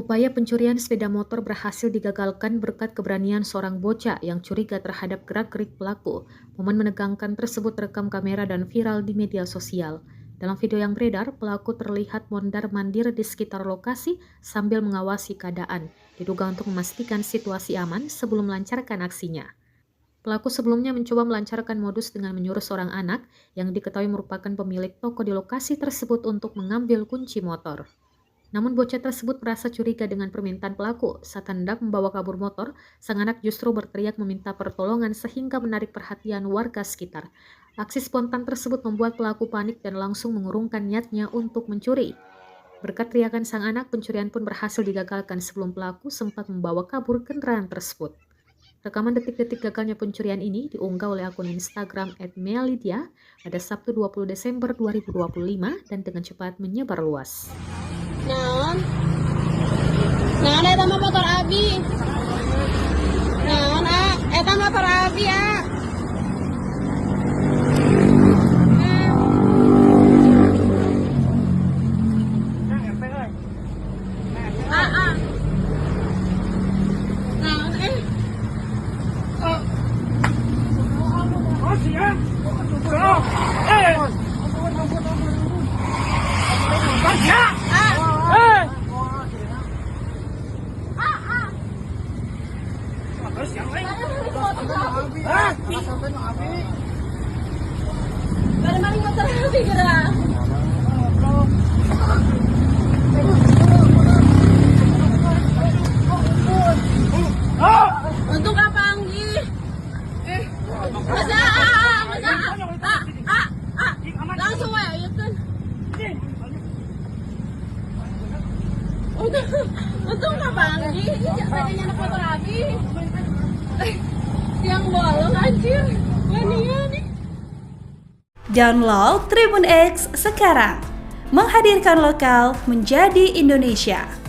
Upaya pencurian sepeda motor berhasil digagalkan berkat keberanian seorang bocah yang curiga terhadap gerak-gerik pelaku. Momen menegangkan tersebut terekam kamera dan viral di media sosial. Dalam video yang beredar, pelaku terlihat mondar-mandir di sekitar lokasi sambil mengawasi keadaan, diduga untuk memastikan situasi aman sebelum melancarkan aksinya. Pelaku sebelumnya mencoba melancarkan modus dengan menyuruh seorang anak yang diketahui merupakan pemilik toko di lokasi tersebut untuk mengambil kunci motor. Namun bocah tersebut merasa curiga dengan permintaan pelaku. Saat hendak membawa kabur motor, sang anak justru berteriak meminta pertolongan sehingga menarik perhatian warga sekitar. Aksi spontan tersebut membuat pelaku panik dan langsung mengurungkan niatnya untuk mencuri. Berkat teriakan sang anak, pencurian pun berhasil digagalkan sebelum pelaku sempat membawa kabur kendaraan tersebut. Rekaman detik-detik gagalnya pencurian ini diunggah oleh akun Instagram @mealidia pada Sabtu 20 Desember 2025 dan dengan cepat menyebar luas. Naon? Naon eta mah motor Abi. Naon eta motor Abi Naon Pada maling motor Abi gerak. Untuk apa Anggi? Langsung we ayeutkeun. Untung apa Anggi? Tadinya anak motor Abi. Yang bolong anjir. Nih. Download Tribun X sekarang. Menghadirkan lokal menjadi Indonesia.